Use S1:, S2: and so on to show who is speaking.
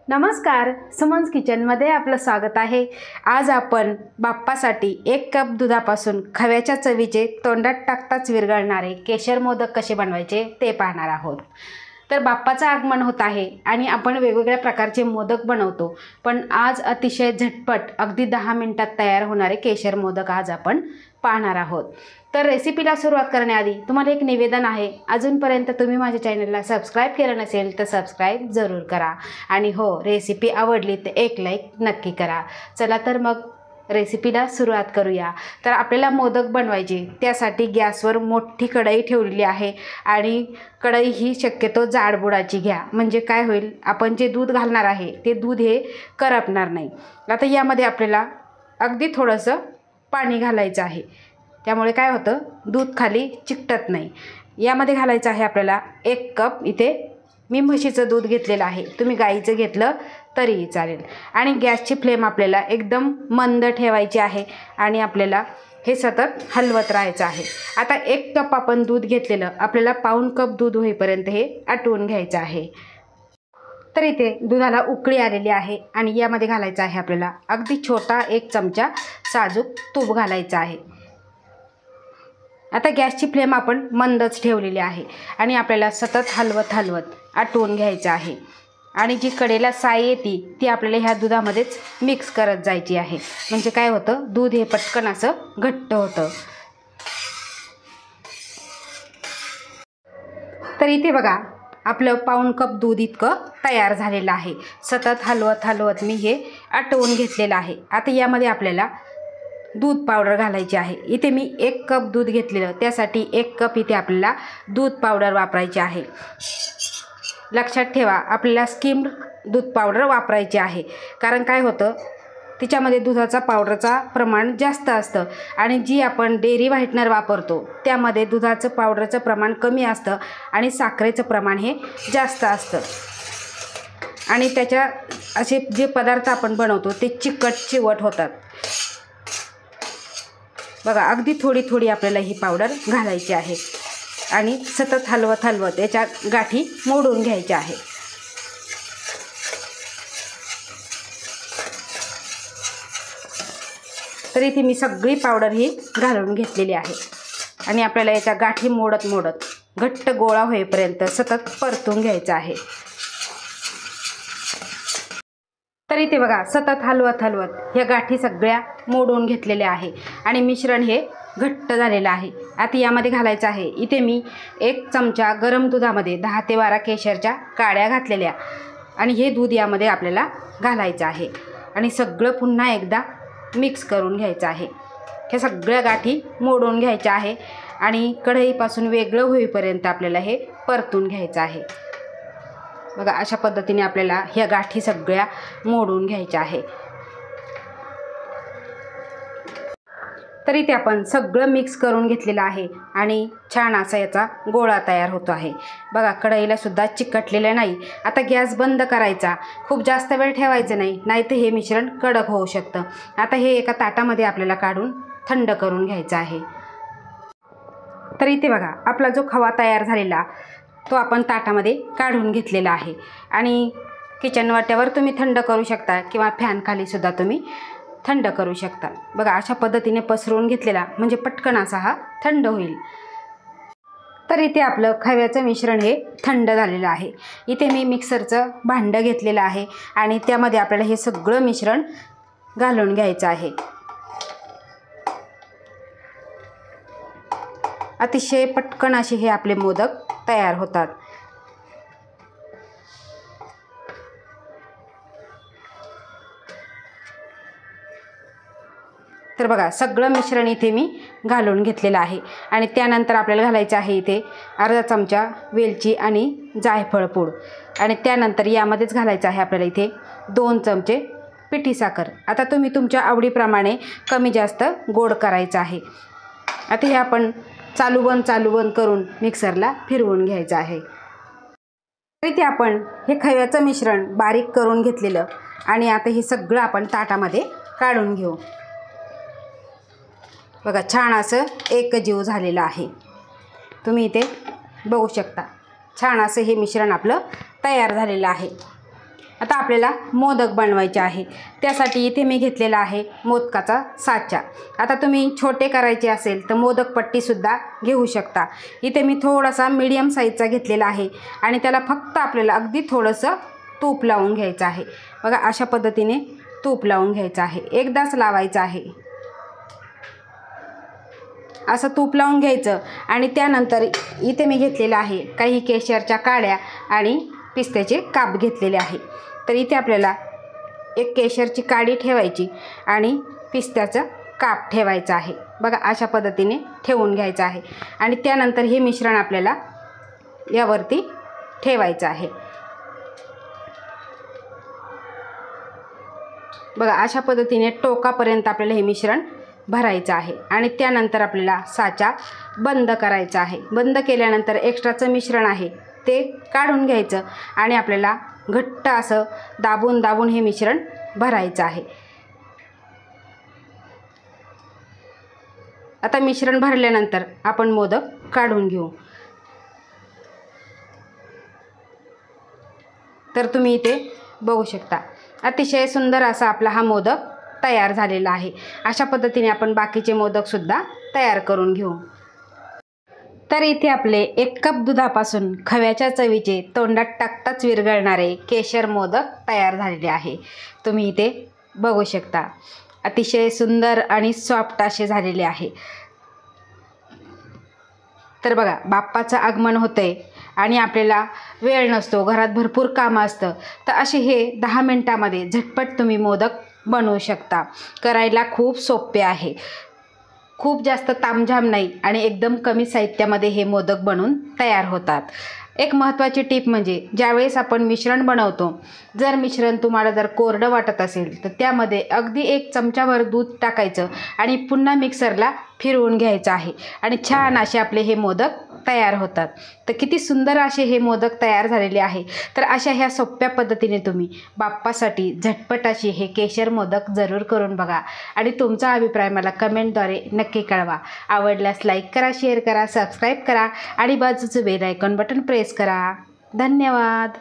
S1: नमस्कार, सुमन्स किचनमध्ये आपलं स्वागत आहे। आज आपण बाप्पासाठी 1 कप दुधापासून खव्याच्या चवीचे तोंडात टाकताच विरघळणारे केशर मोदक कसे बनवायचे ते पाहणार आहोत। तर बाप्पाचं आगमन होत आहे आणि आपण वेगवेगळ्या प्रकारचे मोदक बनवतो, पण आज अतिशय झटपट अगदी 10 मिनिटात तयार होणारे केशर मोदक आज आपण पाहणार आहोत। तर रेसिपीला सुरुवात करण्याआधी तुम्हाला एक निवेदन आहे, अजूनपर्यंत तुम्ही माझ्या चॅनलला सबस्क्राइब केलं नसेल तर सबस्क्राइब जरूर करा आणि हो, रेसिपी आवडली तर एक लाईक नक्की करा। चला तर मग रेसिपीला सुरुवात करूया। तर आपल्याला मोदक बनवायचे, त्यासाठी गॅसवर मोठी कढई ठेवलेली आहे आणि कढई ही शक्यतो जाडबुडाची घ्या, म्हणजे काय होईल, आपण जे दूध घालणार आहे ते दूध हे करपणार नाही। आता यामध्ये आपल्याला अगदी थोडंसं पाणी घालायचं आहे, त्यामुळे काय होतं, दूध खाली चिकटत नाही। यामध्ये घालायचं आहे आपल्याला 1 कप, इथे मी म्हशीचं दूध घेतलेलं आहे, तुम्ही गाईचं घेतलं तरीही चालेल। आणि गॅसची फ्लेम आपल्याला एकदम मंद ठेवायची आहे आणि आपल्याला हे सतत हलवत राहायचं आहे। आता 1 कप आपण दूध घेतलेलं, आपल्याला पाऊण कप दूध होईपर्यंत हे आटवून घ्यायचं आहे। तर इथे दुधाला उकळी आलेली आहे आणि यामध्ये घालायचं आहे आपल्याला अगदी छोटा 1 चमचा साजूक तूप घालायचं आहे। आता गॅसची फ्लेम आपण मंदच ठेवलेली आहे आणि आपल्याला सतत हलवत आटवून घ्यायचं आहे आणि जी कडेला साय येते ती आपल्याला ह्या दुधामध्येच मिक्स करत जायची आहे, म्हणजे काय होतं, दूध हे पटकन असं घट्ट होतं। तर इथे बघा, आपलं पाऊण कप दूध इतकं तयार झालेलं आहे। सतत हलवत मी हे आटवून घेतलेलं आहे। आता यामध्ये आपल्याला दूध पावडर घालायची आहे। इथे मी 1 कप दूध घेतलेलं, त्यासाठी 1 कप इथे आपल्याला दूध पावडर वापरायची आहे। लक्षात ठेवा, आपल्याला स्किम्ड दूध पावडर वापरायची आहे, कारण काय होतं, तिच्यामध्ये दुधाचा पावडरचा प्रमाण जास्त असतं आणि जी आपण डेअरी व्हाईटनर वापरतो त्यामध्ये दुधाचं पावडरचं प्रमाण कमी असतं आणि साखरेचं प्रमाण हे जास्त असतं आणि त्याच्या असे जे पदार्थ आपण बनवतो ते चिवट होतात। बघा, अगदी थोडी आपल्याला ही पावडर घालायची आहे आणि सतत हलवत याच्या गाठी मोडून घ्यायच्या आहे। तर इथे मी सगळी पावडर ही घालून घेतलेली आहे आणि आपल्याला याच्या गाठी मोडत घट्ट गोळा होईपर्यंत सतत परतून घ्यायचं आहे। तर इथे बघा, सतत हलवत ह्या गाठी सगळ्या मोडून घेतलेल्या आहे आणि मिश्रण हे घट्ट झालेलं आहे। आता यामध्ये घालायचं आहे, इथे मी 1 चमचा गरम दुधामध्ये 10 ते 12 केशरच्या काड्या घातलेल्या आणि हे दूध यामध्ये आपल्याला घालायचं आहे आणि सगळं पुन्हा एकदा मिक्स करून घ्यायचं आहे। हे सगळ्या गाठी मोडून घ्यायच्या आहे आणि कढईपासून वेगळं होईपर्यंत आपल्याला हे परतून घ्यायचं आहे। बघा, अशा पद्धतीने आपल्याला ह्या गाठी सगळ्या मोडून घ्यायच्या आहे। तर इथे आपण सगळं मिक्स करून घेतलेलं आहे आणि छान असा याचा गोळा तयार होतो आहे। बघा, कढईला सुद्धा चिकटलेलं नाही। आता गॅस बंद करायचा, खूप जास्त वेळ ठेवायचं नाही, नाहीतर हे मिश्रण कडक होऊ शकतं। आता हे एका ताटामध्ये आपल्याला काढून थंड करून घ्यायचं आहे। तर इथे बघा, आपला जो खवा तयार झालेला तो आपण ताटामध्ये काढून घेतलेला आहे आणि किचन वाट्यावर तुम्ही थंड करू शकता किंवा फॅन खाली सुद्धा तुम्ही थंड करू शकता। बघा, अशा पद्धतीने पसरवून घेतलेला म्हणजे पटकन असा हा थंड होईल। तर इथे आपलं खव्याचं मिश्रण हे थंड झालेलं आहे। इथे मी मिक्सरचं भांडं घेतलेलं आहे आणि त्यामध्ये आपल्याला हे सगळं मिश्रण घालून घ्यायचं आहे। अतिशय पटकन असे हे आपले मोदक तयार होतात। तर बघा, सगळं मिश्रण इथे मी घालून घेतलेलं आहे आणि त्यानंतर आपल्याला घालायचं आहे इथे अर्धा चमचा वेलची आणि जायफळ पूड आणि त्यानंतर यामध्येच घालायचं आहे आपल्याला इथे 2 चमचे पिठी साखर। आता तुम्ही तुमच्या आवडीप्रमाणे कमी जास्त गोड करायचं आहे। आता हे आपण चालू बंद करून मिक्सरला फिरवून घ्यायचं आहे। इथे आपण हे खव्याचं मिश्रण बारीक करून घेतलेलं आणि आता हे सगळं आपण ताटामध्ये काढून घेऊ। बघा, छान असं एकजीव झालेलं आहे, तुम्ही इथे बघू शकता। छान असं हे मिश्रण आपलं तयार झालेलं आहे। आता आपल्याला मोदक बनवायचे आहे। त्यासाठी इथे मी घेतलेला आहे मोदकाचा साचा। आता तुम्ही छोटे करायचे असेल तर मोदक पट्टीसुद्धा घेऊ शकता। इथे मी थोडासा मीडियम साईजचा घेतलेला आहे आणि त्याला फक्त आपल्याला अगदी थोडंसं तूप लावून घ्यायचं आहे। बघा अशा पद्धतीने तूप लावून घ्यायचं आहे, एकदाच लावायचं आहे। असं तूप लावून घ्यायचं आणि त्यानंतर इथे मी घेतलेलं आहे काही केशरच्या काड्या आणि पिस्त्याचे काप घेतलेले आहे। तर इथे आपल्याला एक केशरची काडी ठेवायची आणि पिस्त्याचं काप ठेवायचं आहे। बघा अशा पद्धतीने ठेवून घ्यायचं आहे आणि त्यानंतर हे मिश्रण आपल्याला यावरती ठेवायचं आहे। बघा अशा पद्धतीने टोकापर्यंत आपल्याला हे मिश्रण भरायचं आहे आणि त्यानंतर आपल्याला साचा बंद करायचा आहे। बंद केल्यानंतर एक्स्ट्राचं मिश्रण आहे ते काढून घ्यायचं आणि आपल्याला घट्ट असं दाबून दाबून हे मिश्रण भरायचं आहे। आता मिश्रण भरल्यानंतर आपण मोदक काढून घेऊ। तर तुम्ही इथे बघू शकता अतिशय सुंदर असा आपला हा मोदक तयार झालेला आहे। अशा पद्धतीने आपण बाकीचे मोदकसुद्धा तयार करून घेऊ। तर इथे आपले 1 कप दुधापासून खव्याच्या चवीचे तोंडात टाकताच विरघळणारे केशर मोदक तयार झालेले आहे। तुम्ही इथे बघू शकता अतिशय सुंदर आणि सॉफ्ट असे झालेले आहे। तर बघा बाप्पाचं आगमन होतंय आणि आपल्याला वेळ नसतो, घरात भरपूर कामं असतं, तर असे हे 10 मिनिटामध्ये झटपट तुम्ही मोदक बनवू शकता। करायला खूप सोपे आहे, खूप जास्त तामझाम नाही आणि एकदम कमी साहित्यामध्ये हे मोदक बनून तयार होतात। एक महत्त्वाची टीप म्हणजे ज्यावेळेस आपण मिश्रण बनवतो, जर मिश्रण तुम्हाला जर कोरडं वाटत असेल तर त्यामध्ये अगदी 1 चमचाभर दूध टाकायचं आणि पुन्हा मिक्सरला फिरवून घ्यायचं आहे आणि छान असे आपले हे मोदक तयार होतात। तर किती सुंदर असे हे मोदक तयार झालेले आहे। तर अशा ह्या सोप्या पद्धतीने तुम्ही बाप्पासाठी झटपट असे हे केशर मोदक जरूर करून बघा आणि तुमचा अभिप्राय मला कमेंटद्वारे नक्की कळवा। आवडल्यास लाईक करा, शेअर करा, सबस्क्राईब करा आणि बाजूचं बेल आयकॉन बटन प्रेस करा। धन्यवाद।